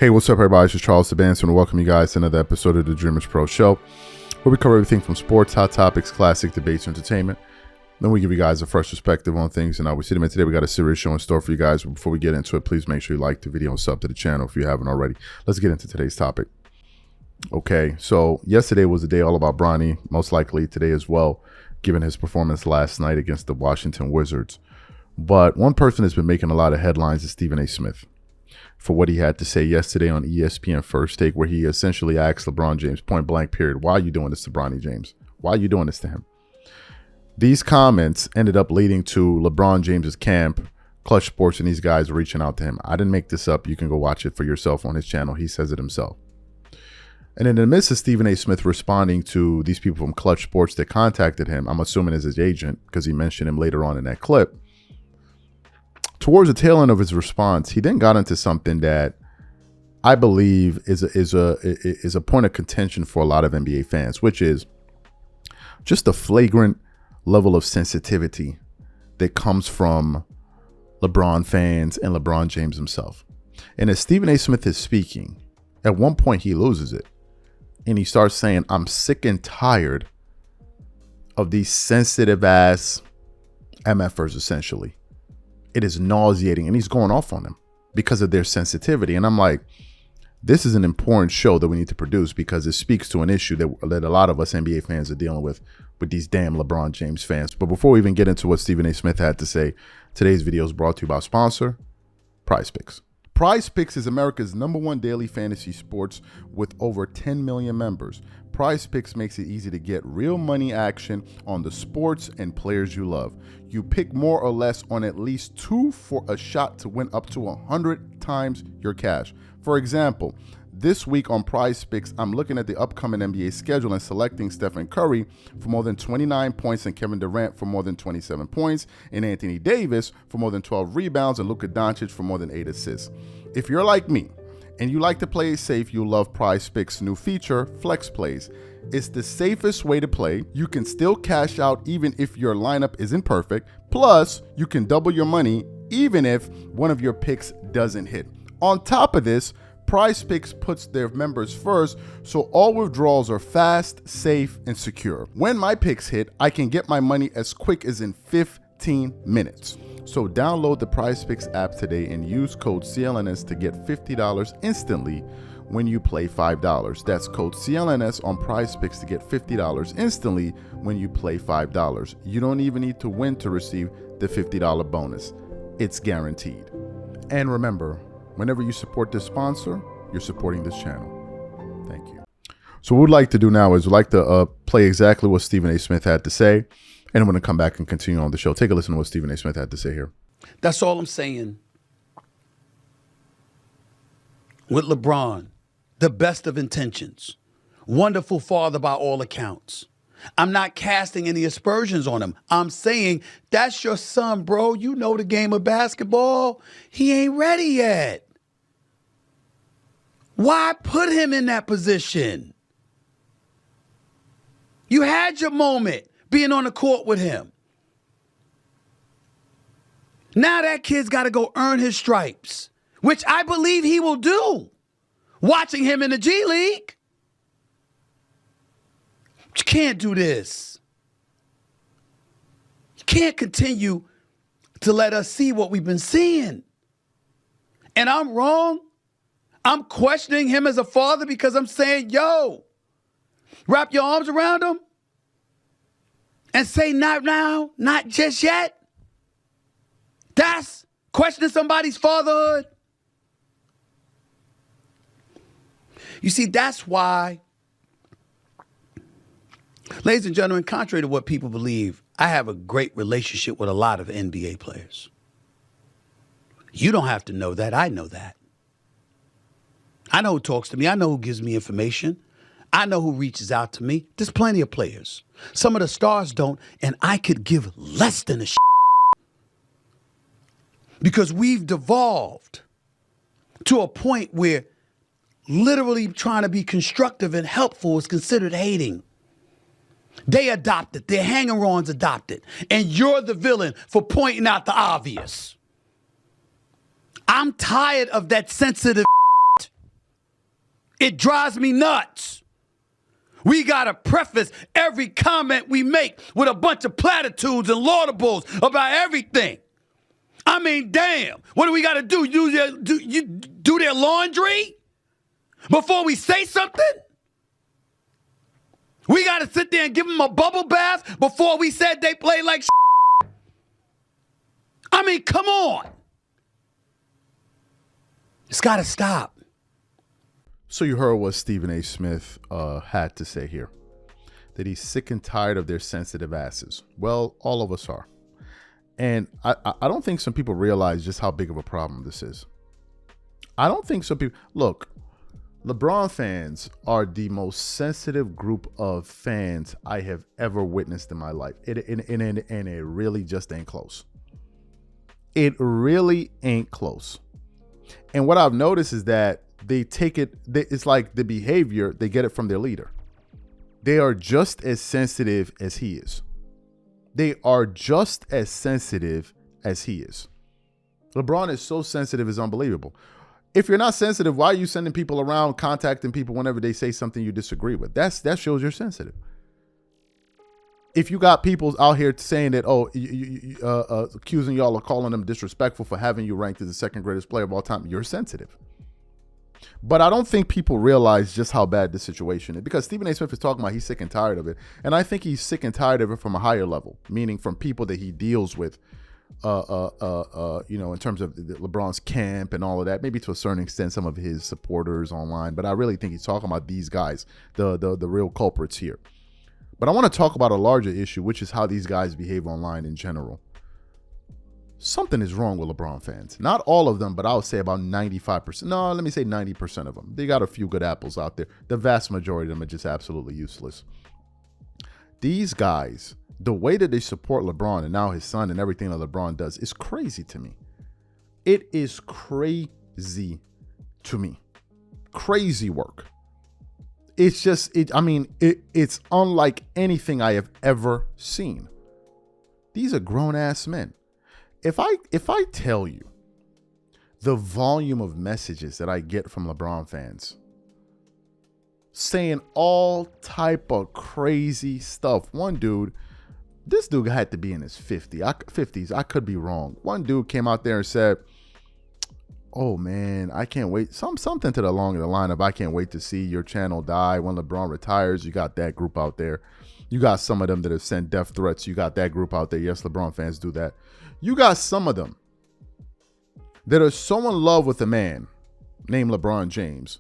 Hey, what's up, everybody? It's Charles Sebastian, and welcome you guys to another episode of the Dreamers Pro Show, where we cover everything from sports, hot topics, classic debates, and entertainment. Then we give you guys a fresh perspective on things, and we see them. And today we got a serious show in store for you guys. But before we get into it, please make sure you like the video and sub to the channel if you haven't already. Let's get into today's topic. Okay, so yesterday was the day all about Bronny, most likely today as well, given his performance last night against the Washington Wizards. But one person that's been making a lot of headlines is Stephen A. Smith, for what he had to say yesterday on ESPN First Take, where he essentially asked LeBron James, point blank period, why are you doing this to Bronny James? Why are you doing this to him? These comments ended up leading to LeBron James's camp, Clutch Sports, and these guys reaching out to him. I didn't make this up. You can go watch it for yourself on his channel. He says it himself. And in the midst of Stephen A. Smith responding to these people from Clutch Sports that contacted him, I'm assuming as his agent, because he mentioned him later on in that clip, towards the tail end of his response, he then got into something that I believe is a point of contention for a lot of NBA fans, which is just the flagrant level of sensitivity that comes from LeBron fans and LeBron James himself. And as Stephen A. Smith is speaking, at one point he loses it and he starts saying, I'm sick and tired of these sensitive ass MFers, essentially. It is nauseating, and he's going off on them because of their sensitivity. And I'm like, this is an important show that we need to produce because it speaks to an issue that a lot of us NBA fans are dealing with these damn LeBron James fans. But before we even get into what Stephen A. Smith had to say, today's video is brought to you by our sponsor, PrizePicks. PrizePicks is America's #1 daily fantasy sports with over 10 million members. PrizePicks makes it easy to get real money action on the sports and players you love. You pick more or less on at least 2 for a shot to win up to 100 times your cash. For example, this week on PrizePicks, I'm looking at the upcoming NBA schedule and selecting Stephen Curry for more than 29 points and Kevin Durant for more than 27 points and Anthony Davis for more than 12 rebounds and Luka Doncic for more than 8 assists. If you're like me and you like to play it safe, you'll love PrizePicks' new feature, Flex Plays. It's the safest way to play. You can still cash out even if your lineup isn't perfect. Plus, you can double your money even if one of your picks doesn't hit. On top of this, PrizePicks puts their members first, so all withdrawals are fast, safe, and secure. When my picks hit, I can get my money as quick as in 15 minutes. So download the PrizePicks app today and use code CLNS to get $50 instantly when you play $5. That's code CLNS on PrizePicks to get $50 instantly when you play $5. You don't even need to win to receive the $50 bonus. It's guaranteed. And remember, whenever you support this sponsor, you're supporting this channel. Thank you. So what we'd like to do now is we'd like to play exactly what Stephen A. Smith had to say, and I'm going to come back and continue on the show. Take a listen to what Stephen A. Smith had to say here. That's all I'm saying. With LeBron, the best of intentions, wonderful father by all accounts. I'm not casting any aspersions on him. I'm saying, that's your son, bro. You know the game of basketball. He ain't ready yet. Why put him in that position? You had your moment being on the court with him. Now that kid's got to go earn his stripes, which I believe he will do, watching him in the G League. You can't do this. You can't continue to let us see what we've been seeing. And I'm wrong. I'm questioning him as a father because I'm saying, yo, wrap your arms around him and say, not now, not just yet. That's questioning somebody's fatherhood. You see, that's why, ladies and gentlemen, contrary to what people believe, I have a great relationship with a lot of NBA players. You don't have to know that. I know that. I know who talks to me. I know who gives me information. I know who reaches out to me. There's plenty of players. Some of the stars don't, and I could give less than a shit. Because we've devolved to a point where literally trying to be constructive and helpful is considered hating. They adopt it. Their hanger-ons adopt it. And you're the villain for pointing out the obvious. I'm tired of that sensitive It drives me nuts. We got to preface every comment we make with a bunch of platitudes and laudables about everything. I mean, damn. What do we got to do? Do their laundry before we say something? We got to sit there and give them a bubble bath before we said they play like shit? I mean, come on. It's got to stop. So you heard what Stephen A. Smith had to say here, that he's sick and tired of their sensitive asses. Well, all of us are. And I don't think some people realize just how big of a problem this is. I don't think some people, look, LeBron fans are the most sensitive group of fans I have ever witnessed in my life. And it really just ain't close. It really ain't close. And what I've noticed is that they take it, it's like the behavior, they get it from their leader. They are just as sensitive as he is. They are just as sensitive as he is. LeBron is so sensitive, it's unbelievable. If you're not sensitive, why are you sending people around, contacting people whenever they say something you disagree with? That shows you're sensitive. If you got people out here saying that, accusing y'all of calling them disrespectful for having you ranked as the second greatest player of all time, you're sensitive. But I don't think people realize just how bad this situation is, because Stephen A. Smith is talking about he's sick and tired of it. And I think he's sick and tired of it from a higher level, meaning from people that he deals with, in terms of LeBron's camp and all of that, maybe to a certain extent, some of his supporters online. But I really think he's talking about these guys, the real culprits here. But I want to talk about a larger issue, which is how these guys behave online in general. Something is wrong with LeBron fans. Not all of them, but I would say about 95%. No, let me say 90% of them. They got a few good apples out there. The vast majority of them are just absolutely useless. These guys, the way that they support LeBron and now his son and everything that LeBron does is crazy to me. It is crazy to me. Crazy work. It's just, it's unlike anything I have ever seen. These are grown-ass men. If I tell you the volume of messages that I get from LeBron fans saying all type of crazy stuff. This dude had to be in his 50s. I could be wrong. One dude came out there and said, "Oh man, I can't wait." Something to the along the line of, "I can't wait to see your channel die when LeBron retires." You got that group out there. You got some of them that have sent death threats. You got that group out there. Yes, LeBron fans do that. You got some of them that are so in love with a man named LeBron James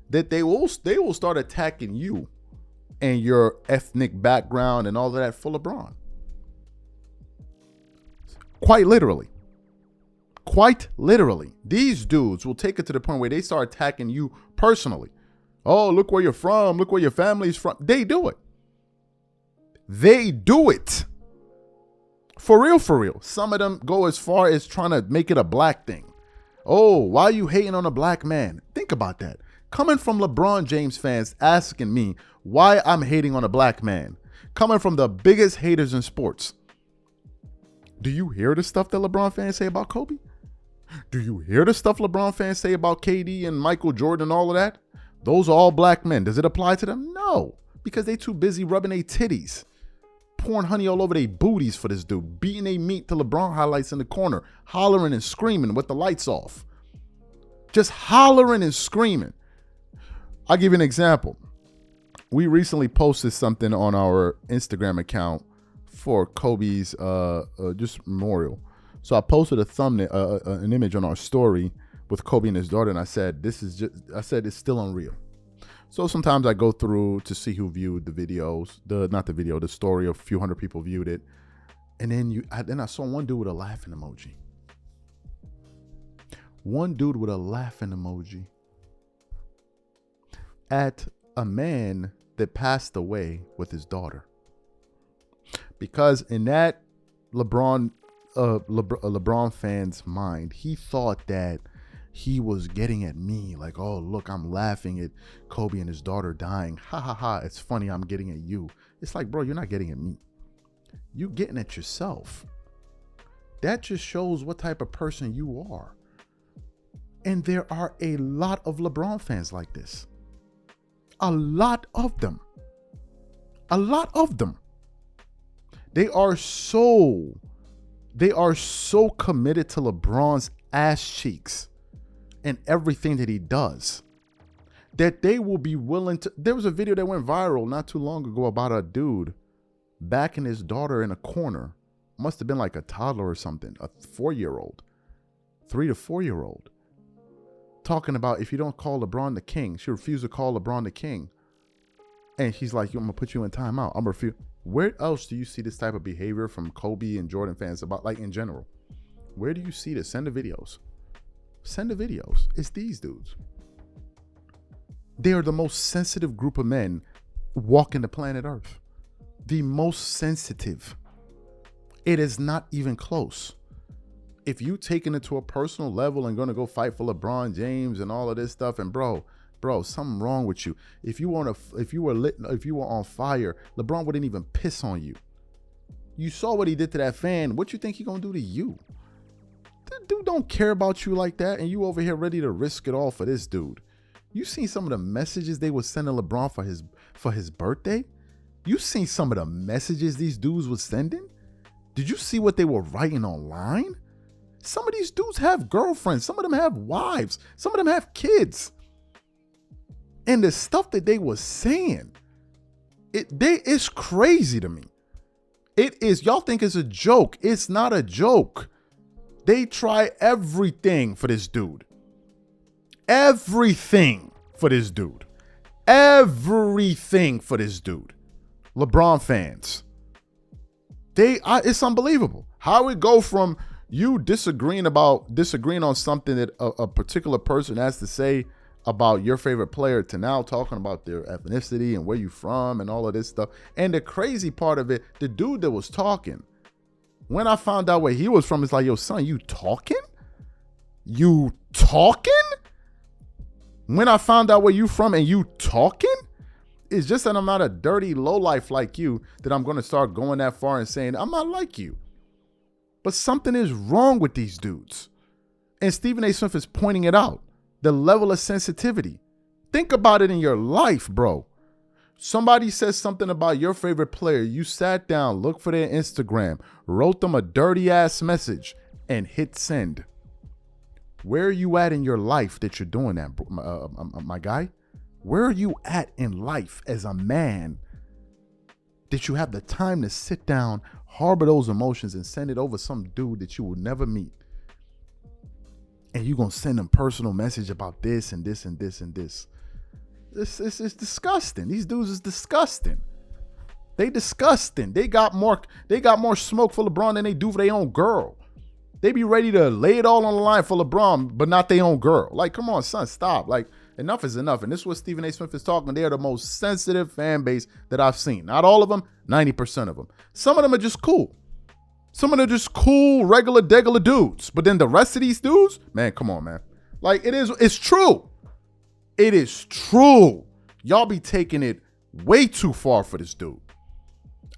that they will start attacking you and your ethnic background and all of that for LeBron. Quite literally. These dudes will take it to the point where they start attacking you personally. Oh, look where you're from. Look where your family's from. They do it. For real. Some of them go as far as trying to make it a black thing. Oh, why are you hating on a black man? Think about that. Coming from LeBron James fans asking me why I'm hating on a black man. Coming from the biggest haters in sports. Do you hear the stuff that LeBron fans say about Kobe? Do you hear the stuff LeBron fans say about KD and Michael Jordan and all of that? Those are all black men. Does it apply to them? No, because they too busy rubbing their titties, pouring honey all over their booties for this dude, beating their meat to LeBron highlights in the corner, hollering and screaming with the lights off. Just hollering and screaming. I'll give you an example. We recently posted something on our Instagram account for Kobe's just memorial. So I posted a thumbnail, an image on our story with Kobe and his daughter, and I said, it's still unreal. So sometimes I go through to see who viewed the videos, the story. A few hundred people viewed it. And then I saw one dude with a laughing emoji. At a man that passed away with his daughter. Because in that LeBron fan's mind, he thought that he was getting at me, like, oh, look, I'm laughing at Kobe and his daughter dying. Ha ha ha, it's funny, I'm getting at you. It's like, bro, you're not getting at me. You're getting at yourself. That just shows what type of person you are. And there are a lot of LeBron fans like this. a lot of them. A lot of them. They are so committed to LeBron's ass cheeks and everything that he does that they will be willing to. There was a video that went viral not too long ago about a dude backing his daughter in a corner. Must have been like a toddler or something, a 4-year-old, 3 to 4-year-old, talking about if you don't call LeBron the king. She refused to call LeBron the king. And he's like, I'm going to put you in timeout. I'm refuse. Where else do you see this type of behavior from Kobe and Jordan fans about, like, in general? Where do you see this? Send the videos. Send the videos. It's these dudes. They are the most sensitive group of men walking the planet Earth. The most sensitive. It is not even close. If you taking it to a personal level and going to go fight for LeBron James and all of this stuff, and bro, something wrong with you. If you were on fire, LeBron wouldn't even piss on you. You saw what he did to that fan. What you think he gonna do to you? The dude don't care about you like that, and you over here ready to risk it all for this dude. You seen some of the messages they were sending LeBron for his birthday? You seen some of the messages these dudes were sending? Did you see what they were writing online? Some of these dudes have girlfriends. Some of them have wives. Some of them have kids. And the stuff that they were saying, it's crazy to me. It is. Y'all think it's a joke. It's not a joke. They try everything for this dude. Everything for this dude. Everything for this dude. LeBron fans. It's unbelievable. How it go from you disagreeing on something that a particular person has to say about your favorite player to now talking about their ethnicity and where you from and all of this stuff. And the crazy part of it, the dude that was talking, when I found out where he was from, it's like, yo, son, you talking? You talking? When I found out where you from and you talking? It's just that I'm not a dirty lowlife like you that I'm going to start going that far and saying, I'm not like you. But something is wrong with these dudes. And Stephen A. Smith is pointing it out. The level of sensitivity. Think about it in your life, bro. Somebody says something about your favorite player. You sat down, looked for their Instagram, wrote them a dirty ass message, and hit send. Where are you at in your life that you're doing that, my guy? Where are you at in life as a man that you have the time to sit down, harbor those emotions, and send it over some dude that you will never meet? And you're going to send them personal message about this and this and this and this. It's disgusting. These dudes is disgusting. They disgusting. They got more smoke for LeBron than they do for their own girl. They be ready to lay it all on the line for LeBron, but not their own girl. Like, come on, son, stop. Like, enough is enough. And this is what Stephen A. Smith is talking. They are the most sensitive fan base that I've seen. Not all of them, 90% of them. Some of them are just cool. Some of them are just cool, regular dudes. But then the rest of these dudes, man, come on, man. Like, it's true. It is true. Y'all be taking it way too far for this dude.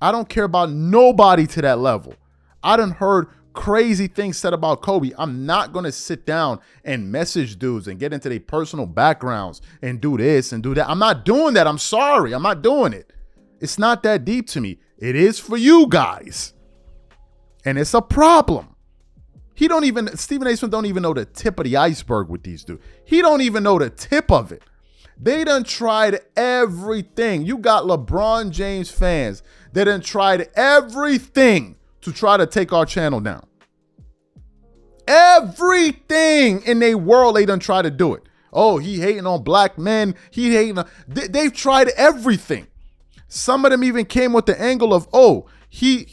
I don't care about nobody to that level. I done heard crazy things said about Kobe. I'm not going to sit down and message dudes and get into their personal backgrounds and do this and do that. I'm not doing that. I'm sorry. I'm not doing it. It's not that deep to me. It is for you guys. And it's a problem. Stephen A. Smith don't even know the tip of the iceberg with these dudes. He don't even know the tip of it. They done tried everything. You got LeBron James fans that done tried everything to try to take our channel down. Everything in their world, they done try to do it. Oh, he hating on black men. He hating on... They've tried everything. Some of them even came with the angle of, oh, he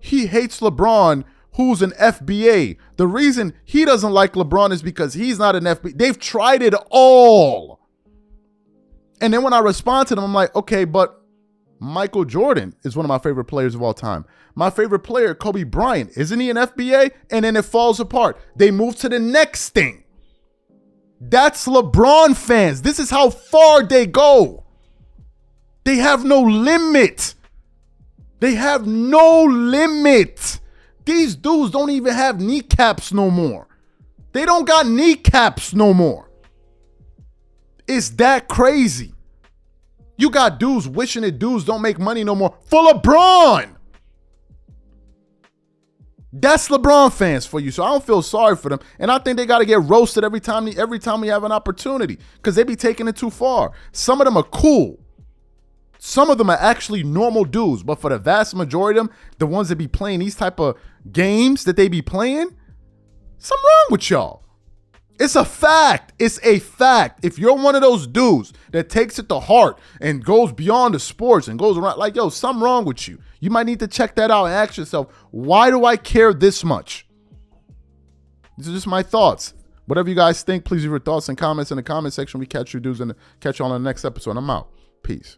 hates LeBron, who's an FBA. The reason he doesn't like LeBron is because he's not an FBA. They've tried it all. And then when I respond to them, I'm like, okay, but Michael Jordan is one of my favorite players of all time. My favorite player, Kobe Bryant, isn't he an FBA? And then it falls apart. They move to the next thing. That's LeBron fans. This is how far they go. They have no limit. They have no limit. These dudes don't even have kneecaps no more. They don't got kneecaps no more. It's that crazy. You got dudes wishing that dudes don't make money no more for LeBron. That's LeBron fans for you. So I don't feel sorry for them. And I think they got to get roasted every time we have an opportunity because they be taking it too far. Some of them are cool. Some of them are actually normal dudes. But for the vast majority of them, the ones that be playing these type of games that they be playing, something wrong with y'all. It's a fact. It's a fact. If you're one of those dudes that takes it to heart and goes beyond the sports and goes around like, yo, something wrong with you. You might need to check that out and ask yourself, why do I care this much? These are just my thoughts. Whatever you guys think, please leave your thoughts and comments in the comment section. We catch you dudes and catch you on the next episode. I'm out. Peace.